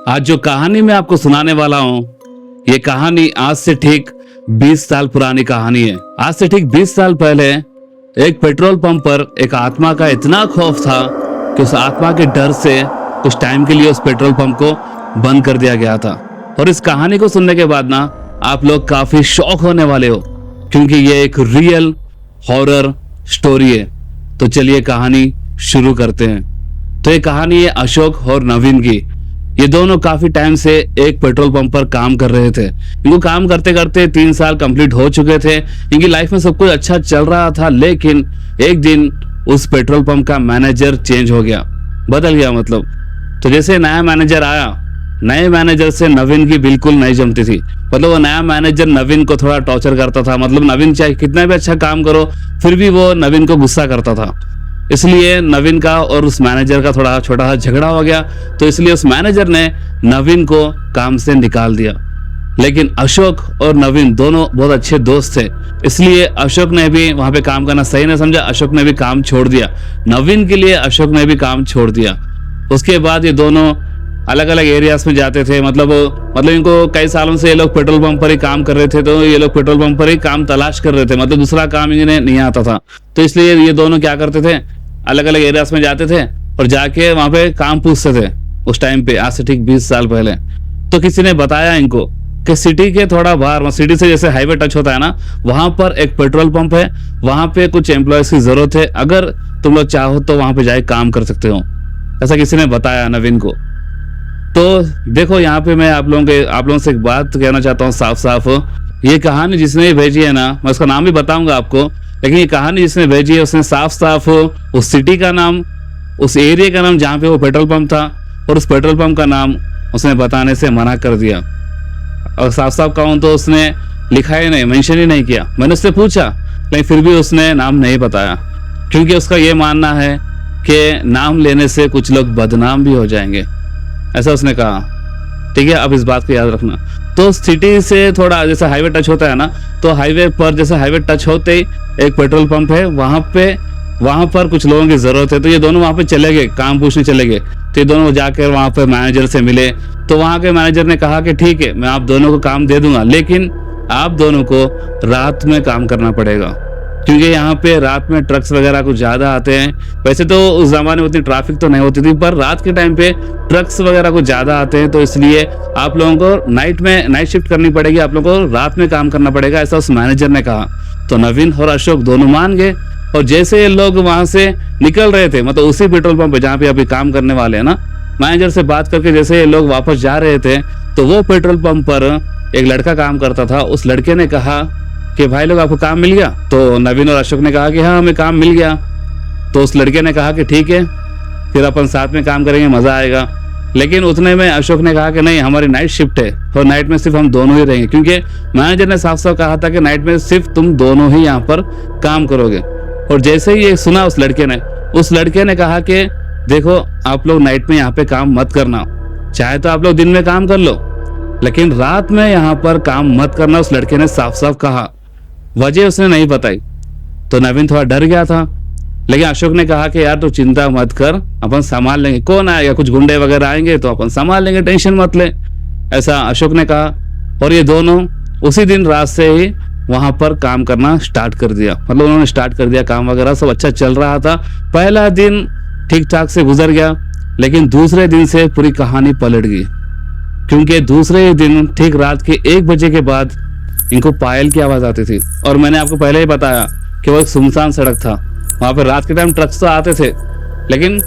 आज जो कहानी मैं आपको सुनाने वाला हूँ, ये कहानी आज से ठीक 20 साल पुरानी कहानी है। आज से ठीक 20 साल पहले एक पेट्रोल पंप पर एक आत्मा का इतना खौफ था कि उस आत्मा के डर से कुछ टाइम के लिए उस पेट्रोल पंप को बंद कर दिया गया था। और इस कहानी को सुनने के बाद ना आप लोग काफी शॉक होने वाले हो, क्योंकि ये एक रियल हॉरर स्टोरी है। तो चलिए कहानी शुरू करते हैं। तो ये कहानी है अशोक और नवीन की। ये दोनों काफी टाइम से एक पेट्रोल पंप पर काम कर रहे थे। इनको काम करते करते 3 साल कंप्लीट हो चुके थे। इनकी लाइफ में सब कुछ अच्छा चल रहा था, लेकिन एक दिन उस पेट्रोल पंप का मैनेजर चेंज हो गया, बदल गया मतलब। तो जैसे नया मैनेजर आया, नए मैनेजर से नवीन की बिल्कुल नहीं जमती थी। मतलब वो नया मैनेजर नवीन को थोड़ा टॉर्चर करता था। मतलब नवीन चाहे कितना भी अच्छा काम करो, फिर भी वो नवीन को गुस्सा करता था। इसलिए नवीन का और उस मैनेजर का थोड़ा छोटा सा झगड़ा हो गया। तो इसलिए उस मैनेजर ने नवीन को काम से निकाल दिया। लेकिन अशोक और नवीन दोनों बहुत अच्छे दोस्त थे, इसलिए अशोक ने भी वहां पे काम करना सही नहीं समझा। अशोक ने भी काम छोड़ दिया। नवीन के लिए अशोक ने भी काम छोड़ दिया। उसके बाद ये दोनों अलग अलग एरियाज में जाते थे। मतलब इनको कई सालों से ये लोग पेट्रोल पंप पर ही काम कर रहे थे। तो ये लोग पेट्रोल पंप पर ही काम तलाश कर रहे थे, मतलब दूसरा काम इन्हें नहीं आता था। तो इसलिए ये दोनों क्या करते थे, अलग अलग एरियाज में जाते थे और जाके वहां पे काम पूछते थे। उस टाइम पे आज से ठीक 20 साल पहले तो किसी ने बताया इनको कि सिटी के थोड़ा बाहर, सिटी से जैसे हाईवे टच होता है ना, वहां पर एक पेट्रोल पंप है। वहां पे कुछ एम्प्लॉयज की जरूरत है, अगर तुम लोग चाहो तो वहां पे जाके काम कर सकते हो, ऐसा किसी ने बताया नवीन को। तो देखो यहाँ पे मैं आप लोगों से एक बात कहना चाहता हूँ साफ साफ। ये कहानी जिसने भेजी है ना, मैं उसका नाम भी बताऊंगा आपको, लेकिन ये कहानी जिसने भेजी है उसने साफ साफ उस सिटी का नाम, उस एरिया का नाम जहाँ पे वो पेट्रोल पंप था, और उस पेट्रोल पंप का नाम उसने बताने से मना कर दिया। और साफ साफ कहूँ तो उसने लिखा ही नहीं, मेंशन ही नहीं किया। मैंने उससे पूछा, लेकिन फिर भी उसने नाम नहीं बताया, क्योंकि उसका ये मानना है कि नाम लेने से कुछ लोग बदनाम भी हो जाएंगे, ऐसा उसने कहा। ठीक है, अब इस बात को याद रखना। तो सिटी से थोड़ा जैसे हाईवे टच होता है ना, तो हाईवे पर जैसे हाईवे टच होते ही एक पेट्रोल पंप है। वहां पर कुछ लोगों की जरूरत है। तो ये दोनों वहां पे चले गए, काम पूछने चले गए। तो ये दोनों जाकर वहां पे मैनेजर से मिले। तो वहां के मैनेजर ने कहा कि ठीक है, मैं आप दोनों को काम दे दूंगा, लेकिन आप दोनों को रात में काम करना पड़ेगा, क्योंकि यहाँ पे रात में ट्रक्स वगैरह कुछ ज्यादा आते हैं। वैसे तो उस जमाने में उतनी ट्रैफिक तो नहीं होती थी, पर रात के टाइम पे ट्रक्स वगैरह कुछ ज्यादा आते हैं। तो इसलिए आप लोगों को नाइट शिफ्ट करनी पड़ेगी, आप लोगों को रात में काम करना पड़ेगा, ऐसा उस मैनेजर ने कहा। तो नवीन और अशोक दोनों मान गए। और जैसे ये लोग वहां से निकल रहे थे, मतलब उसी पेट्रोल पंप पे जहाँ पे अभी काम करने वाले हैं ना, मैनेजर से बात करके जैसे ये लोग वापस जा रहे थे, तो वो पेट्रोल पंप पर एक लड़का काम करता था। उस लड़के ने कहा कि भाई लोग आपको काम मिल गया? तो नवीन और अशोक ने कहा कि हाँ, हमें काम मिल गया। तो उस लड़के ने कहा कि ठीक है, फिर अपन साथ में काम करेंगे, मजा आएगा। लेकिन उतने में अशोक ने कहा कि नहीं, हमारी नाइट शिफ्ट है और नाइट में सिर्फ हम दोनों ही रहेंगे, क्योंकि मैनेजर ने साफ साफ कहा था कि नाइट में सिर्फ तुम दोनों ही यहाँ पर काम करोगे। और जैसे ही ये सुना उस लड़के ने कहा कि देखो, आप लोग नाइट में यहाँ पे काम मत करना, चाहे तो आप लोग दिन में काम कर लो, लेकिन रात में यहाँ पर काम मत करना। उस लड़के ने साफ साफ कहा, वजह उसने नहीं बताई। तो नवीन थोड़ा डर गया था, लेकिन अशोक ने कहा कि यार तू चिंता मत कर, अपन संभाल लेंगे, कौन आएगा, कुछ गुंडे वगैरह आएंगे तो अपन संभाल लेंगे, टेंशन मत ले, ऐसा अशोक ने कहा। और ये दोनों उसी दिन रात से ही वहां पर काम करना स्टार्ट कर दिया। मतलब उन्होंने स्टार्ट कर दिया, काम वगैरह सब अच्छा चल रहा था। पहला दिन ठीक ठाक से गुजर गया, लेकिन दूसरे दिन से पूरी कहानी पलट गई, क्योंकि दूसरे दिन ठीक रात के 1 बजे के बाद इनको पायल की आवाज आती थी। और मैंने आपको पहले ही बताया कि वो एक सुनसान सड़क था। वहां पर रात के टाइम ट्रक्स तो आते थे, लेकिन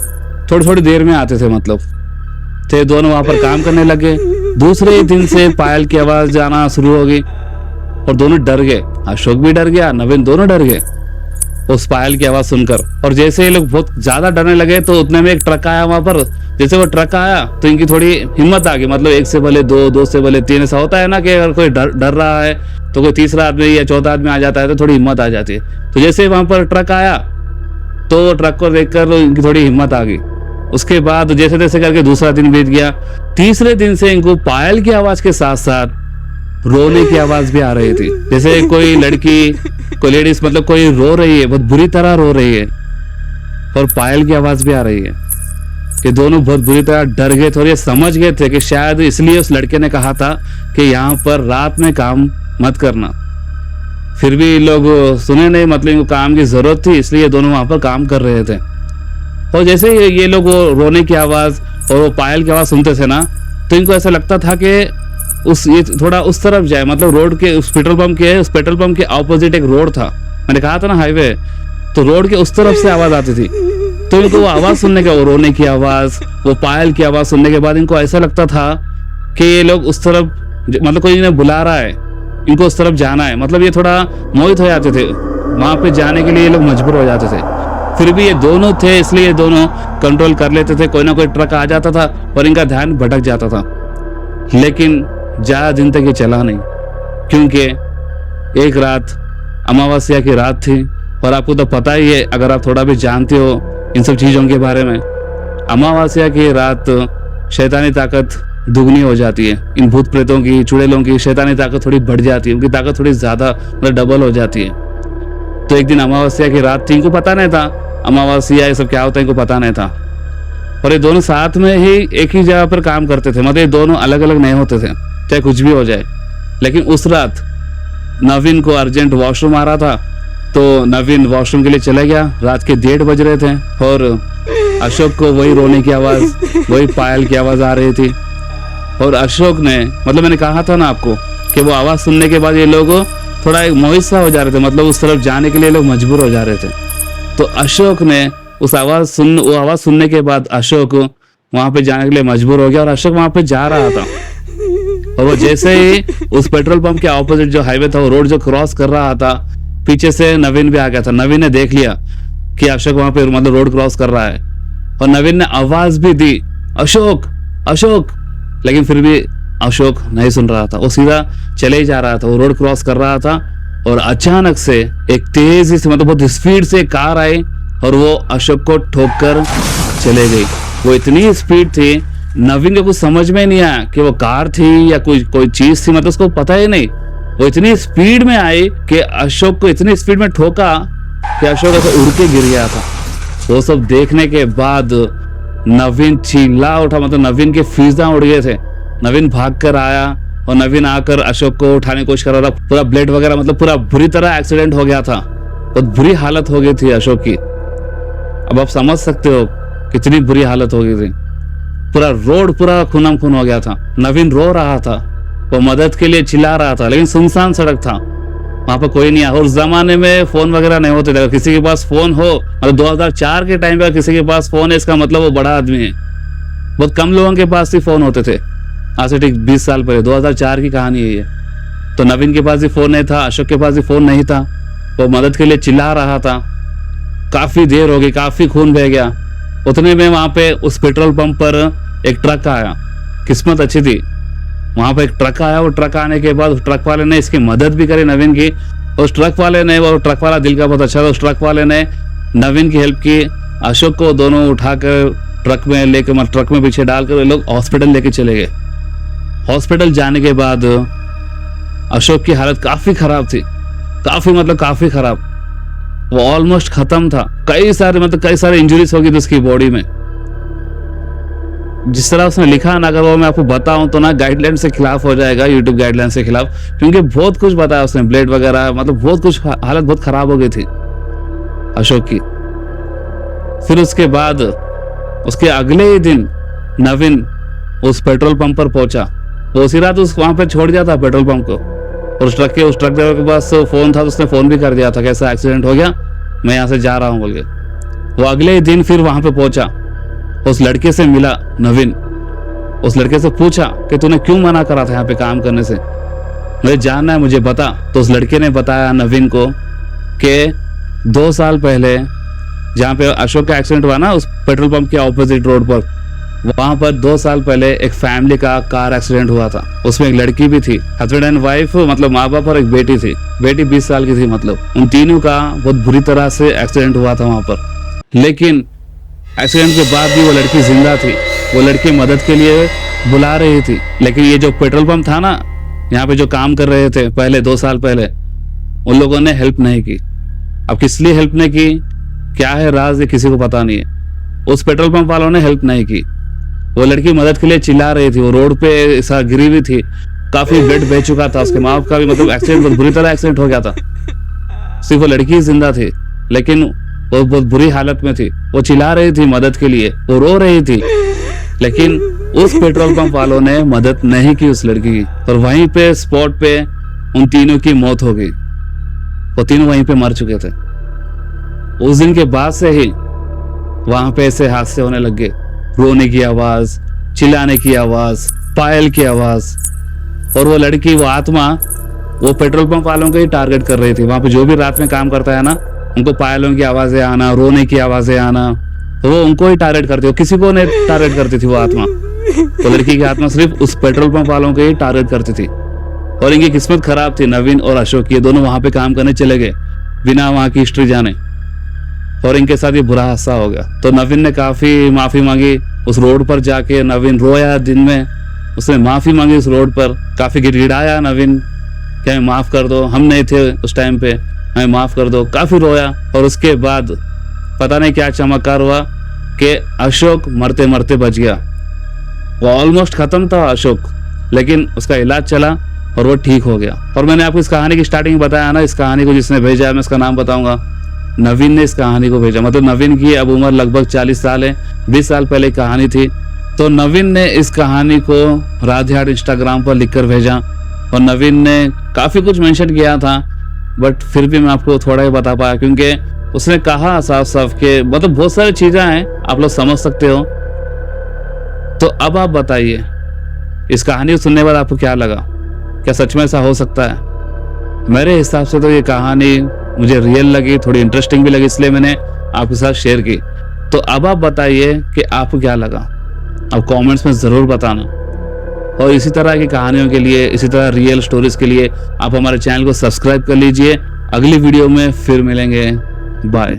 थोड़ी थोड़ी देर में आते थे। मतलब थे दोनों वहां पर काम करने लगे। दूसरे दिन से पायल की आवाज आना शुरू हो गई और दोनों डर गए। अशोक भी डर गया, नवीन, दोनों डर गए उस पायल की आवाज सुनकर। और जैसे ये लोग बहुत ज्यादा डरने लगे, तो उतने में एक ट्रक आया वहां पर। जैसे वो ट्रक आया तो इनकी थोड़ी हिम्मत आ गई। मतलब 1 से भले 2, 2 से भले 3, ऐसा होता है ना कि अगर कोई डर रहा है तो कोई तीसरा आदमी या चौथा आदमी आ जाता है तो थोड़ी हिम्मत आ जाती है। तो जैसे वहां पर ट्रक आया तो ट्रक को देखकर इनकी थोड़ी हिम्मत आ गई। उसके बाद जैसे तैसे करके दूसरा दिन बीत गया। तीसरे दिन से इनको पायल की आवाज के साथ साथ रोने की आवाज भी आ रही थी। जैसे कोई लड़की, कोई लेडीज, मतलब कोई रो रही है, बहुत बुरी तरह रो रही है, और पायल की आवाज भी आ रही है। कि दोनों बहुत बुरी तरह डर गए थे और ये समझ गए थे कि शायद इसलिए उस लड़के ने कहा था कि यहाँ पर रात में काम मत करना। फिर भी लोग सुने नहीं, मतलब इनको काम की जरूरत थी इसलिए दोनों वहां पर काम कर रहे थे। और जैसे ही ये लोग वो रोने की आवाज और वो पायल की आवाज सुनते थे ना, तो इनको ऐसा लगता था कि ये थोड़ा उस तरफ जाए, मतलब रोड के उस पेट्रोल पंप के ऑपोजिट एक रोड था, मैंने कहा था ना हाईवे, तो रोड के उस तरफ से आवाज आती थी। तो इनको वो आवाज सुनने के, वो रोने की आवाज, वो पायल की आवाज सुनने के बाद इनको ऐसा लगता था कि ये लोग उस तरफ, मतलब कोई इन्हें बुला रहा है, इनको उस तरफ जाना है। मतलब ये थोड़ा मोहित हो जाते थे, वहां पे जाने के लिए ये लोग मजबूर हो जाते थे। फिर भी ये दोनों थे इसलिए ये दोनों कंट्रोल कर लेते थे। कोई ना कोई ट्रक आ जाता था और इनका ध्यान भटक जाता था, लेकिन ज्यादा दिन तक ये चला नहीं, क्योंकि एक रात अमावस्या की रात थी। और आपको तो पता ही है, अगर आप थोड़ा भी जानते हो इन सब चीजों के बारे में, अमावस्या की रात शैतानी ताकत दुगनी हो जाती है। इन भूत प्रेतों की, चुड़ैलों की शैतानी ताकत थोड़ी बढ़ जाती है, उनकी ताकत थोड़ी ज्यादा, मतलब डबल हो जाती है। तो एक दिन अमावस्या की रात थी, इनको पता नहीं था अमावस्या ये सब क्या होता है, इनको पता नहीं था। और ये दोनों साथ में ही एक ही जगह पर काम करते थे, मतलब ये दोनों अलग अलग नहीं होते थे, चाहे कुछ भी हो जाए। लेकिन उस रात नवीन को अर्जेंट वॉशरूम आ रहा था, तो नवीन वॉशरूम के लिए चला गया। रात के 1:30 बज रहे थे और अशोक को वही रोने की आवाज, वही पायल की आवाज आ रही थी। और अशोक ने, मतलब मैंने कहा था ना आपको कि वो आवाज सुनने के बाद ये लोग थोड़ा एक मोहित सा हो जा रहे थे, मतलब उस तरफ जाने के लिए लोग मजबूर हो जा रहे थे। तो अशोक ने वो आवाज सुनने के बाद अशोक वहां पे जाने के लिए मजबूर हो गया और अशोक वहां पे जा रहा था। और वो जैसे ही उस पेट्रोल पंप के ऑपोजिट जो हाईवे था, वो रोड जो क्रॉस कर रहा था, पीछे से नवीन भी आ गया था। नवीन ने देख लिया कि अशोक वहां पे मतलब रोड क्रॉस कर रहा है और नवीन ने आवाज भी दी, अशोक अशोक, लेकिन फिर भी अशोक नहीं सुन रहा था। वो सीधा चले ही जा रहा था, वो रोड क्रॉस कर रहा था और अचानक से एक तेजी से, मतलब बहुत स्पीड से कार आई और वो अशोक को ठोक कर चले गई। वो इतनी स्पीड थी, नवीन को कुछ समझ में नहीं आया कि वो कार थी या कोई चीज थी, मतलब उसको पता ही नहीं। वो इतनी स्पीड में आई कि अशोक को इतनी स्पीड में ठोका कि अशोक ऐसे उड़ के गिर गया था। वो सब देखने के बाद नवीन चिल्ला उठा, मतलब नवीन के फीसा उड़ गए थे। नवीन भाग कर आया और नवीन आकर अशोक को उठाने की कोशिश कर रहा था। पूरा ब्लड वगैरह, मतलब पूरा बुरी तरह एक्सीडेंट हो गया था, बहुत बुरी हालत हो गई थी अशोक की। अब आप समझ सकते हो कितनी बुरी हालत हो गई थी। पूरा रोड पूरा खूनम खून हो गया था। नवीन रो रहा था, वो मदद के लिए चिल्ला रहा था, लेकिन सुनसान सड़क था, वहां पर कोई नहीं आया। और उस जमाने में फोन वगैरह नहीं होते थे। किसी के पास फोन हो, मतलब 2004 के टाइम पे किसी के पास फोन है, इसका मतलब वो बड़ा आदमी है। बहुत कम लोगों के पास ही फोन होते थे, आज से ठीक 20 साल पहले, 2004 की कहानी है ये। तो नवीन के पास भी फोन नहीं था, अशोक के पास भी फोन नहीं था। वो मदद के लिए चिल्ला रहा था। काफी देर हो गई, काफी खून बह गया। उतने में वहां पे उस पेट्रोल पंप पर एक ट्रक आया। किस्मत अच्छी थी, वहां पे एक ट्रक आया। वो ट्रक आने के बाद उस ट्रक वाले ने इसकी मदद भी करी नवीन की। उस ट्रक वाले ने, वो ट्रक वाला दिल का बहुत अच्छा था, उस ट्रक वाले ने नवीन की हेल्प की। अशोक को दोनों उठाकर ट्रक में लेकर, मतलब ट्रक में पीछे डालकर वे लोग हॉस्पिटल लेके चले गए। हॉस्पिटल जाने के बाद अशोक की हालत काफी खराब थी, काफी खराब। वो ऑलमोस्ट खत्म था। कई सारे इंजरीज हो गई थी उसकी बॉडी में। जिस तरह उसने लिखा ना, अगर वो मैं आपको बताऊं तो ना गाइडलाइन से खिलाफ हो जाएगा, यूट्यूब गाइडलाइन से खिलाफ, क्योंकि बहुत कुछ बताया उसने, ब्लेड वगैरह, मतलब बहुत कुछ। हालत बहुत खराब हो गई थी अशोक की। फिर उसके बाद उसके अगले ही दिन नवीन उस पेट्रोल पंप पर पहुंचा। वो उसी रात वहां पे छोड़ दिया था पेट्रोल पंप को। और उस ट्रक ड्राइवर के पास फोन था, तो उसने फोन भी कर दिया था, कैसा एक्सीडेंट हो गया, मैं यहाँ से जा रहा हूँ बोल के। वो अगले ही दिन फिर वहां पे पहुंचा, उस लड़के से मिला नवीन। उस लड़के से पूछा कि तूने क्यों मना करा था यहाँ पे काम करने से, मुझे जानना है, मुझे बता। तो उस लड़के ने बताया नवीन को कि 2 साल पहले जहाँ पे अशोक का एक्सीडेंट हुआ ना, उस पेट्रोल पंप के ऑपोजिट रोड पर, वहां पर 2 साल पहले एक फैमिली का कार एक्सीडेंट हुआ था। उसमें एक लड़की भी थी, हस्बैंड एंड वाइफ, मतलब माँ बाप, और एक बेटी थी। बेटी 20 साल की थी। मतलब उन तीनों का बहुत बुरी तरह से एक्सीडेंट हुआ था वहां पर। लेकिन एक्सीडेंट के बाद भी वो लड़की जिंदा थी। वो लड़की मदद के लिए बुला रही थी। लेकिन ये जो पेट्रोल पंप था ना, यहाँ पे जो काम कर रहे थे पहले 2 साल पहले, उन लोगों ने हेल्प नहीं की। अब किस लिए हेल्प नहीं की, क्या है राज, ये किसी को पता नहीं है। उस पेट्रोल पंप वालों ने हेल्प नहीं की। वो लड़की मदद के लिए चिल्ला रही थी, वो रोड पे ऐसा गिरी हुई थी, काफी ब्लड बह चुका था, उसके माँ का भी मतलब एक्सीडेंट, बहुत बुरी तरह एक्सीडेंट हो गया था। सिर्फ वो लड़की ही जिंदा थी, लेकिन वो बहुत बुरी हालत में थी। वो चिल्ला रही थी मदद के लिए, वो रो रही थी, लेकिन उस पेट्रोल पंप वालों ने मदद नहीं की उस लड़की की। और वहीं पे स्पॉट पे उन तीनों की मौत हो गई, वो तीनों वहीं पे मर चुके थे। उस दिन के बाद से ही वहां पे ऐसे हादसे होने लगे, रोने की आवाज, चिल्लाने की आवाज, पायल की आवाज। और वो लड़की, वो आत्मा, वो पेट्रोल पंप वालों को ही टारगेट कर रही थी। वहां पे जो भी रात में काम करता है ना, उनको पायलों की आवाजें आना, रोने की आवाजें आना, तो वो उनको ही टारगेट करती, वो किसी को नहीं टारगेट करती थी। वो आत्मा, वो लड़की की आत्मा सिर्फ उस पेट्रोल पंप वालों को ही टारगेट करती थी। और इनकी किस्मत खराब थी, नवीन और अशोक, ये दोनों वहां पे काम करने चले गए बिना वहां की हिस्ट्री जाने, और इनके साथ ये बुरा हादसा हो गया। तो नवीन ने काफी माफी मांगी उस रोड पर जाके, नवीन रोया दिन में, उसने माफी मांगी उस रोड पर, काफी गिड़गिड़ाया नवीन कि हमें माफ कर दो, हम नहीं थे उस टाइम पे, हमें माफ कर दो, काफी रोया। और उसके बाद पता नहीं क्या चमत्कार हुआ कि अशोक मरते मरते बच गया। वो ऑलमोस्ट खत्म था अशोक, लेकिन उसका इलाज चला और वो ठीक हो गया। और मैंने आपको इस कहानी की स्टार्टिंग में बताया ना, इस कहानी को जिसने भेजा है, मैं इसका नाम बताऊंगा, नवीन ने इस कहानी को भेजा। मतलब नवीन की अब उम्र लगभग 40 साल है, 20 साल पहले कहानी थी। तो नवीन ने इस कहानी को राधेहाट इंस्टाग्राम पर लिखकर भेजा, और नवीन ने काफी कुछ मेंशन किया था, बट फिर भी मैं आपको थोड़ा ही बता पाया, क्योंकि उसने कहा साफ साफ के मतलब बहुत सारी चीजें हैं, आप लोग समझ सकते हो। तो अब आप बताइए, इस कहानी को सुनने के बाद आपको क्या लगा? क्या सच में ऐसा हो सकता है? मेरे हिसाब से तो ये कहानी मुझे रियल लगी, थोड़ी इंटरेस्टिंग भी लगी, इसलिए मैंने आपके साथ शेयर की। तो अब आप बताइए कि आपको क्या लगा, आप कमेंट्स में जरूर बताना। और इसी तरह की कहानियों के लिए, इसी तरह रियल स्टोरीज के लिए आप हमारे चैनल को सब्सक्राइब कर लीजिए। अगली वीडियो में फिर मिलेंगे, बाय।